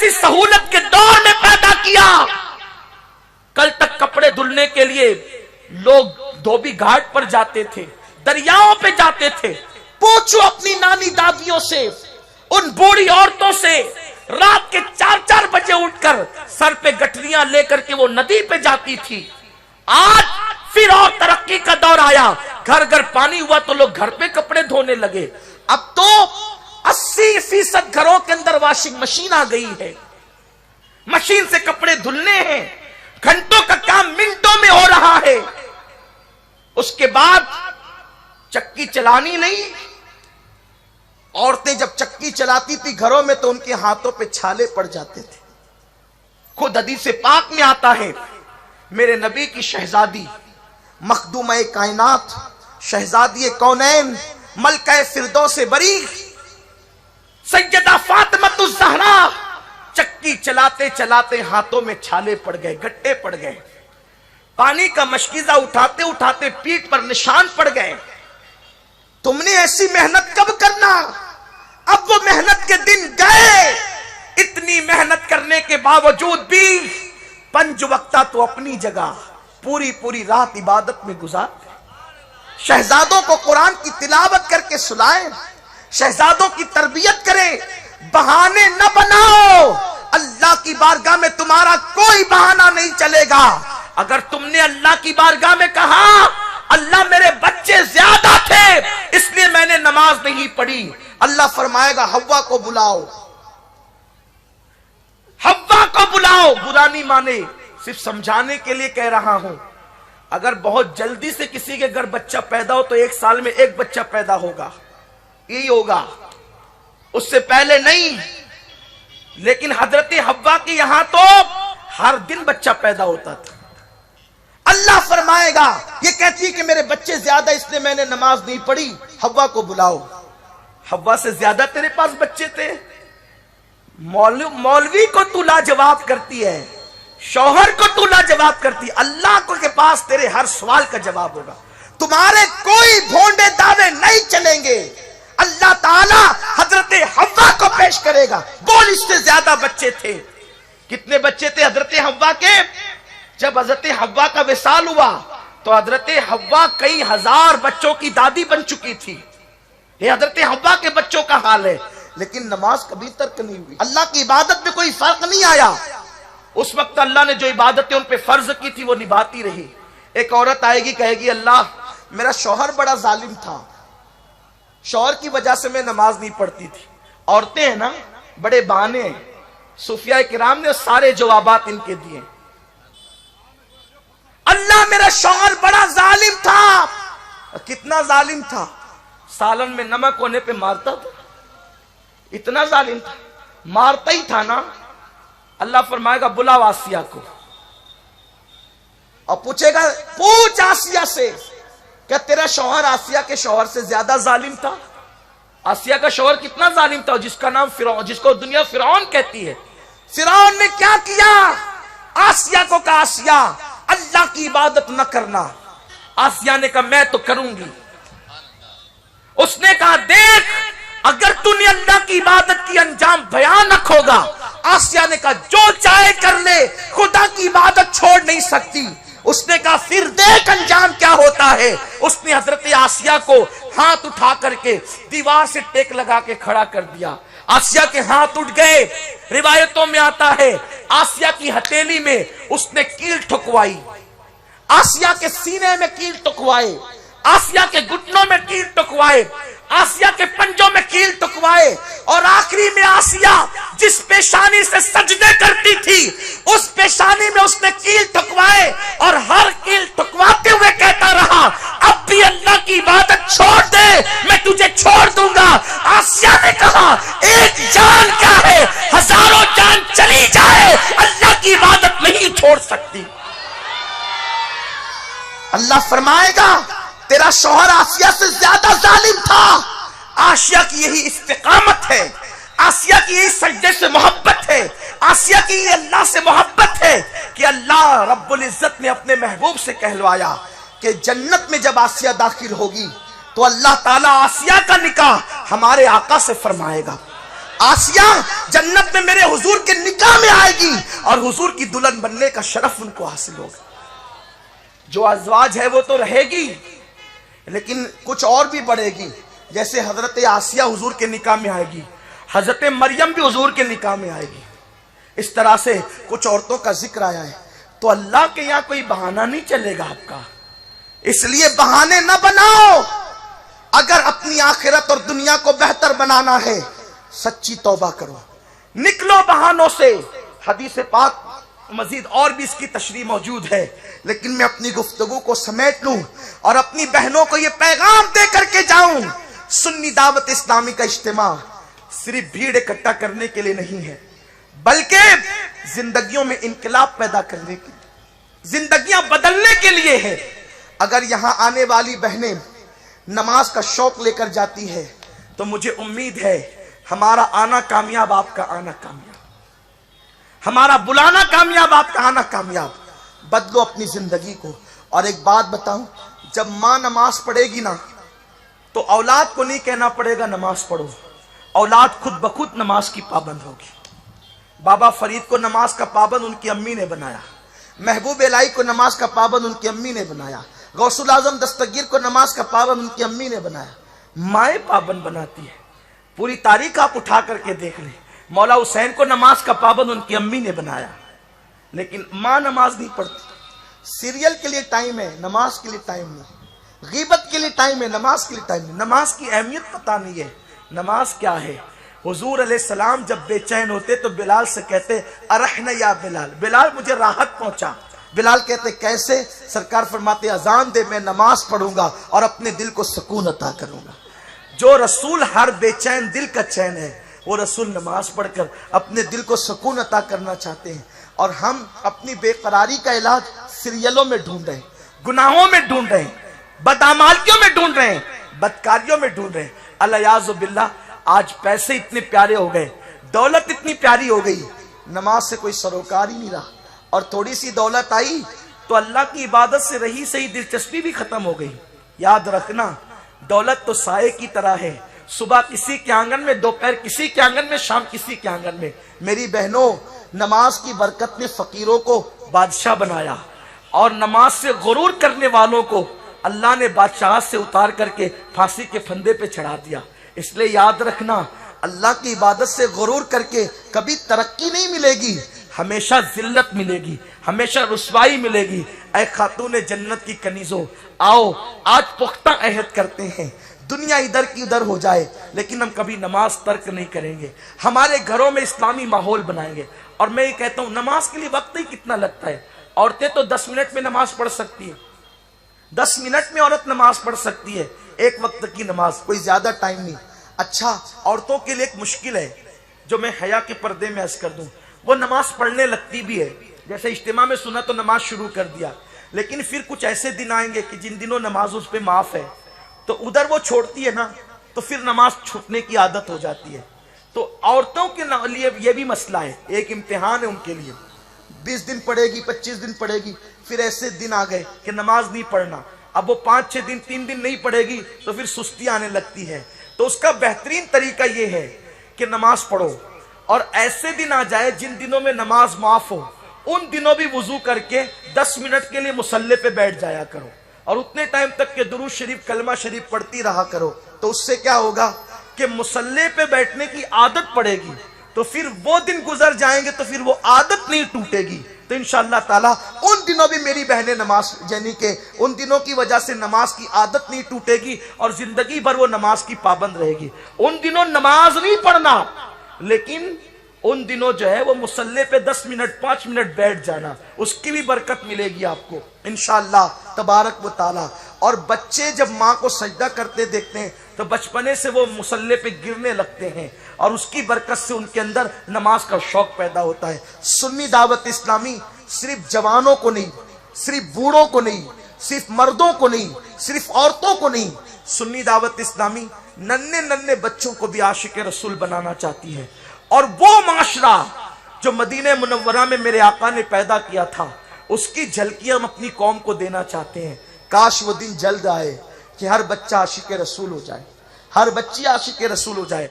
ایسی سہولت کے دور میں پیدا کیا. کل تک کپڑے دھلنے کے لیے لوگ دھوبی گھاٹ پر جاتے تھے, دریاؤں پہ جاتے تھے. پوچھو اپنی نانی دادیوں سے, ان بوڑھی عورتوں سے, رات کے 4-4 بجے اٹھ کر سر پہ گٹریاں لے کر کے وہ ندی پہ جاتی تھی. آج پھر اور ترقی کا دور آیا, گھر گھر پانی ہوا تو لوگ گھر پہ کپڑے دھونے لگے. اب تو 80% گھروں کے اندر واشنگ مشین آ گئی ہے, مشین سے کپڑے دھلنے ہیں, گھنٹوں کا کام منٹوں میں ہو رہا ہے. اس کے بعد چکی چلانی نہیں. عورتیں جب چکی چلاتی تھی گھروں میں تو ان کے ہاتھوں پہ چھالے پڑ جاتے تھے. خود حدیث پاک میں آتا ہے, میرے نبی کی شہزادی, مخدومہ کائنات, شہزادی کونین, ملکہ فردوس بری, سیدہ فاطمہ الزہرا, چکی چلاتے چلاتے ہاتھوں میں چھالے پڑ گئے, گٹے پڑ گئے. پانی کا مشکیزہ اٹھاتے اٹھاتے پیٹھ پر نشان پڑ گئے. تم نے ایسی محنت کب کرنا؟ اب وہ محنت کے دن گئے. اتنی محنت کرنے کے باوجود بھی 5 وقتہ تو اپنی جگہ پوری پوری رات عبادت میں گزارتے. شہزادوں کو قرآن کی تلاوت کر کے سلائیں, شہزادوں کی تربیت کریں. بہانے نہ بناؤ, اللہ کی بارگاہ میں تمہارا کوئی بہانہ نہیں چلے گا. اگر تم نے اللہ کی بارگاہ میں کہا اللہ میرے بچے زیادہ تھے اس لیے میں نے نماز نہیں پڑھی, اللہ فرمائے گا حوا کو بلاؤ, حوا کو بلاؤ. برا نہیں مانے, صرف سمجھانے کے لیے کہہ رہا ہوں. اگر بہت جلدی سے کسی کے گھر بچہ پیدا ہو تو 1 سال میں 1 بچہ پیدا ہوگا, یہی ہوگا, اس سے پہلے نہیں. لیکن حضرت حوا کے یہاں تو ہر دن بچہ پیدا ہوتا تھا. اللہ فرمائے گا, یہ کہتی کہ میرے بچے زیادہ اس لیے میں نے نماز نہیں پڑھی, حوا کو بلاؤ. حوا سے زیادہ تیرے پاس بچے تھے. مولوی کو تو لاجواب کرتی ہے, شوہر کو تو لاجواب کرتی ہے, اللہ کو کے پاس تیرے ہر سوال کا جواب ہوگا. تمہارے کوئی بھونڈے دعوے نہیں چلیں گے. اللہ تعالی حضرت حوا کو پیش کرے گا, بول اس سے زیادہ بچے تھے. کتنے بچے تھے حضرت حوا کے؟ جب حضرت حوا کا وصال ہوا تو حضرت حوا کئی ہزار بچوں کی دادی بن چکی تھی. یہ حضرت حوا کے بچوں کا حال ہے. لیکن نماز کبھی ترک نہیں ہوئی, اللہ کی عبادت میں کوئی فرق نہیں آیا. اس وقت اللہ نے جو عبادتیں ان پہ فرض کی تھی وہ نبھاتی رہی. ایک عورت آئے گی کہے گی اللہ میرا شوہر بڑا ظالم تھا, شوہر کی وجہ سے میں نماز نہیں پڑھتی تھی. عورتیں ہیں نا, بڑے بہانے ہیں. صوفیاء کرام نے سارے جوابات ان کے دیے. اللہ میرا شوہر بڑا ظالم تھا. کتنا ظالم تھا؟ سالن میں نمک ہونے پہ مارتا تھا. اتنا ظالم تھا, مارتا ہی تھا نا. اللہ فرمائے گا بلاؤ آسیہ کو, اور پوچھے گا پوچھ آسیہ سے کیا تیرا شوہر آسیہ کے شوہر سے زیادہ ظالم تھا؟ آسیہ کا شوہر کتنا ظالم تھا, جس کا نام فرعون, جس کو دنیا فرعون کہتی ہے. فرعون نے کیا کیا؟ آسیہ کو کہا آسیہ اللہ کی عبادت نہ کرنا. آسیہ نے کہا میں تو کروں گی. اس نے کہا دیکھ اگر تو نے اللہ کی عبادت کی انجام بھیانک ہوگا. آسیہ نے کہا جو چاہے کر لے, خدا کی عبادت چھوڑ نہیں سکتی. اس نے کہا پھر دیکھ انجام کیا ہوتا ہے. اس نے حضرت آسیہ کو ہاتھ اٹھا کر کے دیوار سے ٹیک لگا کے کھڑا کر دیا. آسیہ کے ہاتھ اٹھ گئے. روایتوں میں آتا ہے آسیہ کی ہتھیلی میں اس نے کیل ٹھکوائی, آسیہ کے سینے میں کیل ٹھکوائے, آسیہ کے گھٹنوں میں کیل ٹھکوائے, آسیہ کے پنجوں میں کیل ٹھکوائے, اور آخری میں آسیہ جس پیشانی سے سجدے کرتی تھی اس پیشانی میں اس نے کیل ٹھکوائے, اور ہر کیل ٹھکواتے ہوئے کہتا رہا اب بھی اللہ کی عبادت چھوڑ دے میں تجھے چھوڑ دوں گا. آسیہ نے کہا ایک جان کیا ہے, ہزاروں جان چلی جائے اللہ کی عبادت نہیں چھوڑ سکتی. اللہ فرمائے گا تیرا شوہر آسیہ سے زیادہ ظالم تھا. آسیہ کی یہی استقامت ہے, آسیہ کی یہی سجدے سے محبت ہے, آسیہ کی یہ اللہ سے محبت ہے کہ اللہ رب العزت نے اپنے محبوب سے کہلوایا کہ جنت میں جب آسیہ داخل ہوگی تو اللہ تعالیٰ آسیہ کا نکاح ہمارے آقا سے فرمائے گا. آسیہ جنت میں میرے حضور کے نکاح میں آئے گی اور حضور کی دلہن بننے کا شرف ان کو حاصل ہوگا۔ جو ازواج ہے وہ تو رہے گی لیکن کچھ اور بھی بڑھے گی، جیسے حضرت آسیہ حضور کے نکاح میں آئے گی، حضرت مریم بھی حضور کے نکاح میں آئے گی، اس طرح سے کچھ عورتوں کا ذکر آیا ہے۔ تو اللہ کے یہاں کوئی بہانہ نہیں چلے گا آپ کا، اس لیے بہانے نہ بناؤ۔ اگر اپنی آخرت اور دنیا کو بہتر بنانا ہے سچی توبہ کرو، نکلو بہانوں سے۔ حدیث پاک مزید اور بھی اس کی تشریح موجود ہے، لیکن میں اپنی گفتگو کو سمیٹ لوں اور اپنی بہنوں کو یہ پیغام دے کر کے جاؤں، سنی دعوت اسلامی کا اجتماع صرف بھیڑ اکٹھا کرنے کے لیے نہیں ہے، بلکہ زندگیوں میں انقلاب پیدا کرنے کے لیے، زندگیاں بدلنے کے لیے ہے۔ اگر یہاں آنے والی بہنیں نماز کا شوق لے کر جاتی ہے تو مجھے امید ہے ہمارا آنا کامیاب، آپ کا آنا کامیاب، ہمارا بلانا کامیاب، آپ کا آنا کامیاب۔ بدلو اپنی زندگی کو۔ اور ایک بات بتاؤں، جب ماں نماز پڑھے گی نا تو اولاد کو نہیں کہنا پڑے گا نماز پڑھو، اولاد خود بخود نماز کی پابند ہوگی۔ بابا فرید کو نماز کا پابند ان کی امی نے بنایا، محبوب الہی کو نماز کا پابند ان کی امی نے بنایا، غوث الاعظم دستگیر کو نماز کا پابند ان کی امی نے بنایا۔ مائیں پابند بناتی ہے، پوری تاریخ آپ اٹھا کر کے دیکھ لیں۔ مولا حسین کو نماز کا پابند ان کی امی نے بنایا، لیکن ماں نماز نہیں پڑھتی۔ سیریل کے لیے ٹائم ہے، نماز کے لیے ٹائم نہیں، غیبت کے لیے ٹائم ہے، نماز کے لیے ٹائم نہیں۔ نماز کی اہمیت پتہ نہیں ہے، نماز کیا ہے۔ حضور علیہ السلام جب بے چین ہوتے تو بلال سے کہتے ارحنا یا بلال، بلال مجھے راحت پہنچا۔ بلال کہتے کیسے؟ سرکار فرماتے اذان دے میں نماز پڑھوں گا اور اپنے دل کو سکون عطا کروں گا۔ جو رسول ہر بے چین دل کا چین ہے، وہ رسول نماز پڑھ کر اپنے دل کو سکون عطا کرنا چاہتے ہیں۔ اور ہم اپنی بے قراری کا علاج سیریلوں میں ڈھونڈ رہے ہیں، گناہوں میں ڈھونڈ رہے ہیں، بدعمالیوں میں ڈھونڈ رہے ہیں، بدکاریوں میں ڈھونڈ رہے ہیں۔ الیاذ باللہ آج پیسے اتنے پیارے ہو گئے، دولت اتنی پیاری ہو گئی، نماز سے کوئی سروکار ہی نہیں رہا۔ اور تھوڑی سی دولت آئی تو اللہ کی عبادت سے رہی صحیح دلچسپی بھی ختم ہو گئی۔ یاد رکھنا دولت تو سائے کی طرح ہے، صبح کسی کے آنگن میں، دوپہر کسی کے آنگن میں، شام کسی کے آنگن میں۔ میری بہنوں، نماز کی برکت نے فقیروں کو بادشاہ بنایا اور نماز سے غرور کرنے والوں کو اللہ نے بادشاہت سے اتار کر کے پھانسی کے پھندے پہ چڑھا دیا۔ اس لیے یاد رکھنا اللہ کی عبادت سے غرور کر کے کبھی ترقی نہیں ملے گی، ہمیشہ ذلت ملے گی، ہمیشہ رسوائی ملے گی۔ اے خاتون جنت کی کنیزوں، آؤ آج پختہ عہد کرتے ہیں، دنیا ادھر کی ادھر ہو جائے لیکن ہم کبھی نماز ترک نہیں کریں گے، ہمارے گھروں میں اسلامی ماحول بنائیں گے۔ اور میں یہ کہتا ہوں نماز کے لیے وقت ہی کتنا لگتا ہے، عورتیں تو 10 منٹ میں نماز پڑھ سکتی ہے، 10 منٹ میں عورت نماز پڑھ سکتی ہے، ایک وقت کی نماز، کوئی زیادہ ٹائم نہیں۔ اچھا، عورتوں کے لیے ایک مشکل ہے جو میں حیا کے پردے میں عرض کر دوں، وہ نماز پڑھنے لگتی بھی ہے، جیسے اجتماع میں سنا تو نماز شروع کر دیا، لیکن پھر کچھ ایسے دن آئیں گے کہ جن دنوں نماز اس پہ معاف ہے تو ادھر وہ چھوڑتی ہے نا تو پھر نماز چھوٹنے کی عادت ہو جاتی ہے۔ تو عورتوں کے لیے یہ بھی مسئلہ ہے، ایک امتحان ہے ان کے لیے، 20 دن پڑھے گی، 25 دن پڑھے گی، پھر ایسے دن آ گئے کہ نماز نہیں پڑھنا، اب وہ 5-6 دن 3 دن نہیں پڑھے گی تو پھر سستی آنے لگتی ہے۔ تو اس کا بہترین طریقہ یہ ہے کہ نماز پڑھو، اور ایسے دن آ جائے جن دنوں میں نماز معاف ہو، ان دنوں بھی وضو کر کے 10 منٹ کے لیے مصلی پہ بیٹھ جایا کرو، اور اتنے ٹائم تک کہ درود شریف کلمہ شریف پڑھتی رہا کرو۔ تو اس سے کیا ہوگا کہ مصلی پہ بیٹھنے کی عادت پڑے گی، تو پھر وہ دن گزر جائیں گے تو پھر وہ عادت نہیں ٹوٹے گی۔ تو انشاءاللہ تعالیٰ ان دنوں بھی میری بہنیں نماز، یعنی کہ ان دنوں کی وجہ سے نماز کی عادت نہیں ٹوٹے گی اور زندگی بھر وہ نماز کی پابند رہے گی۔ ان دنوں نماز نہیں پڑھنا، لیکن ان دنوں جو ہے وہ مصلی پہ 10 منٹ 5 منٹ بیٹھ جانا، اس کی بھی برکت ملے گی آپ کو انشاءاللہ تبارک و تعالی۔ اور بچے جب ماں کو سجدہ کرتے دیکھتے ہیں تو بچپنے سے وہ مصلی پہ گرنے لگتے ہیں، اور اس کی برکت سے ان کے اندر نماز کا شوق پیدا ہوتا ہے۔ سنی دعوت اسلامی صرف جوانوں کو نہیں، صرف بوڑھوں کو نہیں، صرف مردوں کو نہیں، صرف عورتوں کو نہیں، سنی دعوت اسلامی ننھے ننھے بچوں کو بھی عاشق رسول بنانا چاہتی ہے۔ اور وہ معاشرہ جو مدینہ منورہ میں میرے آقا نے پیدا کیا تھا، اس کی جھلکیاں ہم اپنی قوم کو دینا چاہتے ہیں۔ کاش وہ دن جلد آئے کہ ہر بچہ عاشق رسول ہو جائے، ہر بچی عاشق رسول ہو جائے۔